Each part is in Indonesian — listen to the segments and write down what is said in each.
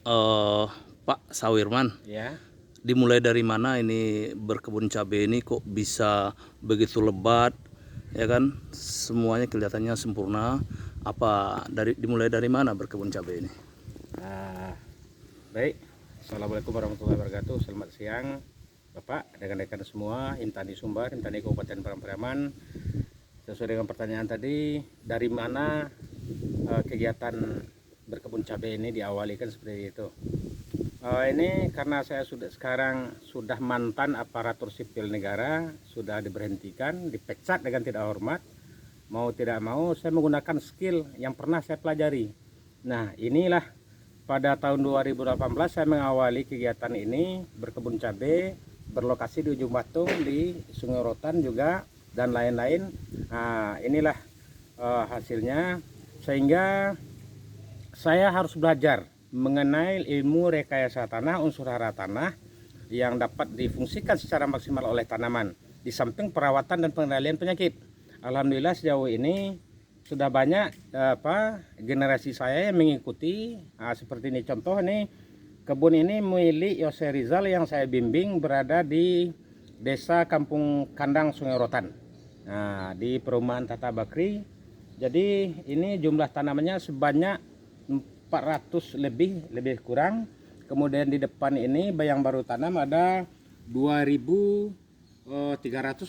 eh Pak Sawirman, Ya, dimulai dari mana ini berkebun cabai ini kok bisa begitu lebat, ya kan? Semuanya kelihatannya sempurna. Apa dimulai dari mana berkebun cabai ini? nah, baik. Assalamualaikum warahmatullahi wabarakatuh. Selamat siang, Bapak, rekan-rekan semua, Intani Sumbar, Intani Kabupaten Pariaman. Sesuai dengan pertanyaan tadi, dari mana kegiatan berkebun cabai ini diawali kan seperti itu. Ini karena saya sekarang sudah mantan aparatur sipil negara, sudah diberhentikan, dipecat dengan tidak hormat. Mau tidak mau saya menggunakan skill yang pernah saya pelajari. Nah, inilah pada tahun 2018 saya mengawali kegiatan ini berkebun cabai berlokasi di Ujung Batung, di Sungai Rotan juga, dan lain-lain. Nah, inilah hasilnya, sehingga saya harus belajar mengenai ilmu rekayasa tanah, unsur hara tanah yang dapat difungsikan secara maksimal oleh tanaman, di samping perawatan dan pengendalian penyakit. Alhamdulillah sejauh ini sudah banyak generasi saya yang mengikuti. Seperti ini contoh nih, kebun ini milik Yose Rizal yang saya bimbing, berada di Desa Kampung Kandang Sungai Rotan, di perumahan Tata Bakri. Jadi ini jumlah tanamannya sebanyak 400 lebih kurang. Kemudian di depan ini yang baru tanam ada 2.300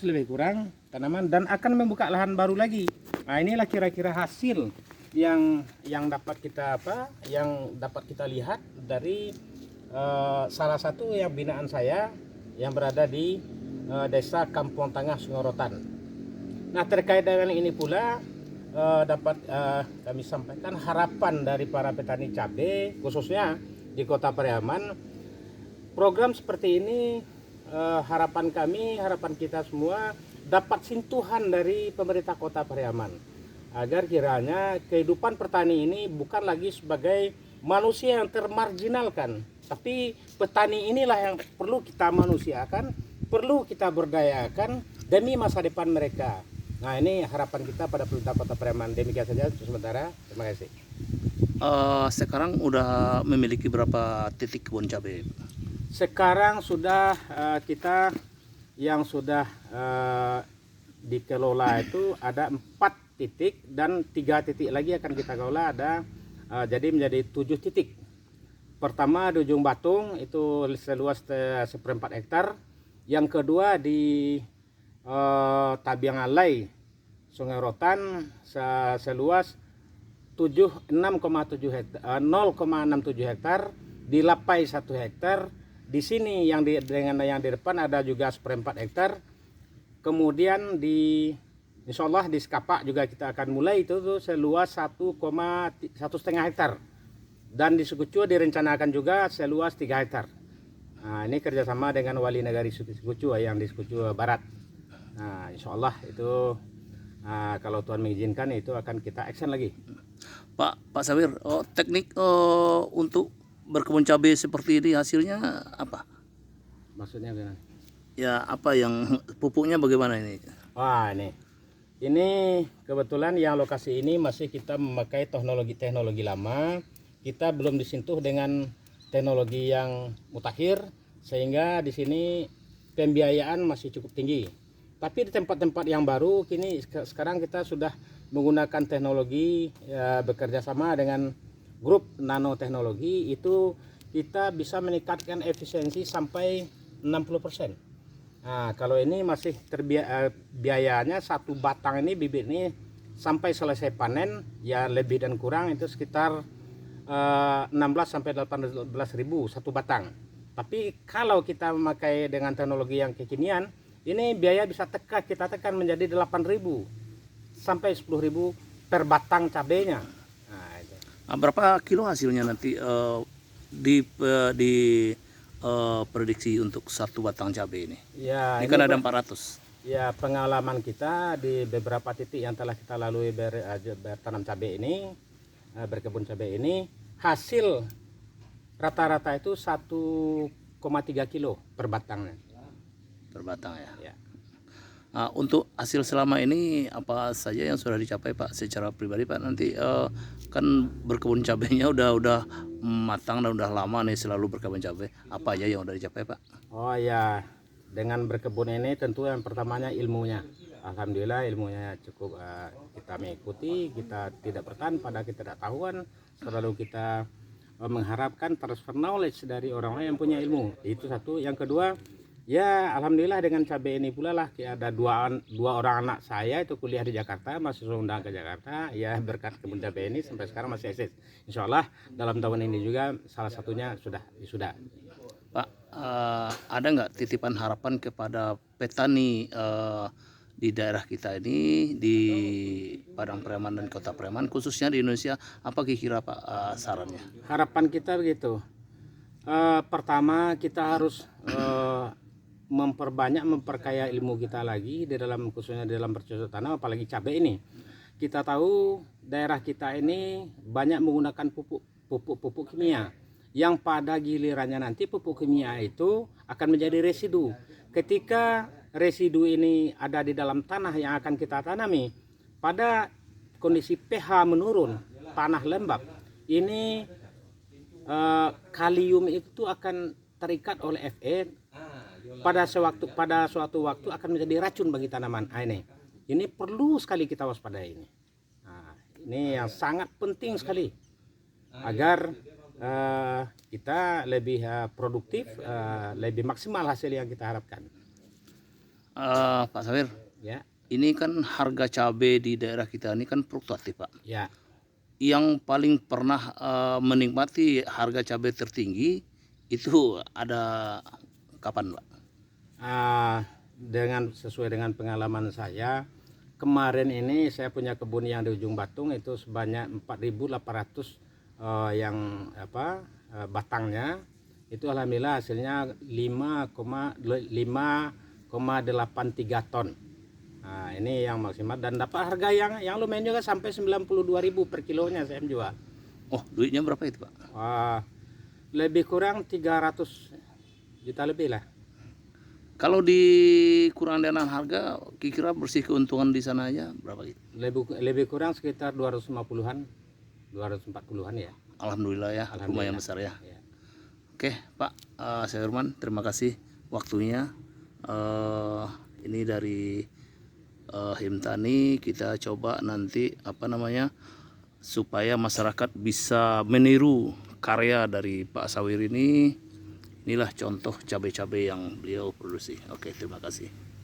lebih kurang tanaman, dan akan membuka lahan baru lagi. Nah, inilah kira-kira hasil yang dapat kita lihat dari salah satu yang binaan saya yang berada di Desa Kampung Tengah Sungai Rotan. Nah, terkait dengan ini pula dapat kami sampaikan harapan dari para petani cabai khususnya di Kota Pariaman. Program seperti ini harapan kita semua dapat sentuhan dari pemerintah Kota Pariaman, agar kiranya kehidupan petani ini bukan lagi sebagai manusia yang termarginalkan, tapi petani inilah yang perlu kita manusiakan, perlu kita berdayakan demi masa depan mereka. Nah, ini harapan kita pada pemerintah Kota Pariaman. Demikian saja untuk sementara. Terima kasih. Sekarang udah memiliki berapa titik kebun cabai? Sekarang sudah kita yang sudah dikelola itu ada 4 titik, dan 3 titik lagi akan kita kelola, ada jadi menjadi 7 titik. Pertama di Ujung Batung itu seluas 1/4 hektar. Yang kedua di Tabiang Alai Sungai Rotan seluas 0,67 hektar. Di Lapai 1 hektar. Di sini yang di depan ada juga 1/4 hektar. Kemudian insya Allah di Sekapak juga kita akan mulai itu seluas 1,5 hektar. Dan di Sukucu direncanakan juga seluas 3 hektar. Nah, ini kerjasama dengan Wali Nagari Sukucu yang di Sukucu Barat. Nah, insya Allah itu kalau Tuhan mengizinkan itu akan kita action lagi. Pak Sawir, teknik untuk berkebun cabai seperti ini hasilnya apa? Maksudnya gimana? Ya, apa yang pupuknya bagaimana ini? Wah, ini kebetulan yang lokasi ini masih kita memakai teknologi lama. Kita belum disentuh dengan teknologi yang mutakhir, sehingga di sini pembiayaan masih cukup tinggi. Tapi di tempat-tempat yang baru kini sekarang kita sudah menggunakan teknologi, bekerja sama dengan grup nanoteknologi, itu kita bisa meningkatkan efisiensi sampai 60%. Nah, kalau ini masih biayanya satu batang ini, bibit ini sampai selesai panen ya lebih dan kurang itu sekitar 16 sampai 18 ribu satu batang. Tapi kalau kita memakai dengan teknologi yang kekinian, ini biaya bisa kita tekan menjadi 8.000 sampai 10.000 per batang cabenya. Nah, itu. Berapa kilo hasilnya nanti prediksi untuk satu batang cabai ini? Ya, Ini kan ada 400. Ya, pengalaman kita di beberapa titik yang telah kita lalui bertanam cabai ini, berkebun cabai ini, hasil rata-rata itu 1,3 kilo per batangnya. Per batang ya. Ya. Untuk hasil selama ini apa saja yang sudah dicapai Pak secara pribadi Pak? Nanti kan berkebun cabainya udah matang dan udah lama nih selalu berkebun cabai, apa aja yang udah dicapai Pak? Oh ya, dengan berkebun ini tentu yang pertamanya ilmunya. Alhamdulillah ilmunya cukup kita mengikuti, kita tidak bertahan pada ketidaktahuan, selalu kita mengharapkan transfer knowledge dari orang-orang yang punya ilmu. Itu satu. Yang kedua, ya alhamdulillah dengan cabai ini pula lah ada dua orang anak saya itu kuliah di Jakarta, masih undang ke Jakarta. Ya berkat kebun cabai ini sampai sekarang masih eksis. Insya Allah dalam tahun ini juga salah satunya sudah. Pak, ada nggak titipan harapan kepada petani di daerah kita ini, di Padang Preman dan Kota Preman, khususnya di Indonesia, apa kira-kira Pak sarannya? Harapan kita begitu. Pertama kita harus memperkaya ilmu kita lagi di dalam, khususnya di dalam bercocok tanam, apalagi cabai ini. Kita tahu daerah kita ini banyak menggunakan pupuk kimia, yang pada gilirannya nanti pupuk kimia itu akan menjadi residu. Ketika residu ini ada di dalam tanah yang akan kita tanami, pada kondisi pH menurun, tanah lembab, ini kalium itu akan terikat oleh Fe, pada suatu waktu akan menjadi racun bagi tanaman. Ini perlu sekali kita waspadai ini. Ini yang sangat penting sekali agar kita lebih produktif, lebih maksimal hasil yang kita harapkan. Pak Sawir, Ya, ini kan harga cabai di daerah kita ini kan fluktuatif Pak. ya. Yang paling pernah menikmati harga cabai tertinggi itu ada kapan Pak? Sesuai dengan pengalaman saya, kemarin ini saya punya kebun yang di Ujung Batung itu sebanyak 4.800 batangnya, itu alhamdulillah hasilnya 5,83 ton. Ini yang maksimal dan dapat harga yang lumayan juga, sampai 92.000 per kilonya saya menjual. Oh, duitnya berapa itu Pak? Lebih kurang 300 juta lebih lah. Kalau dikurang dengan harga, kira-kira bersih keuntungan di sana aja berapa gitu? Lebih kurang sekitar 250-an, 240-an ya. Alhamdulillah ya, lumayan besar ya. Oke Pak Syahirman, terima kasih waktunya. Ini dari Himtani, kita coba nanti supaya masyarakat bisa meniru karya dari Pak Sawir ini. Inilah contoh cabai-cabai yang beliau produksi. Oke, terima kasih.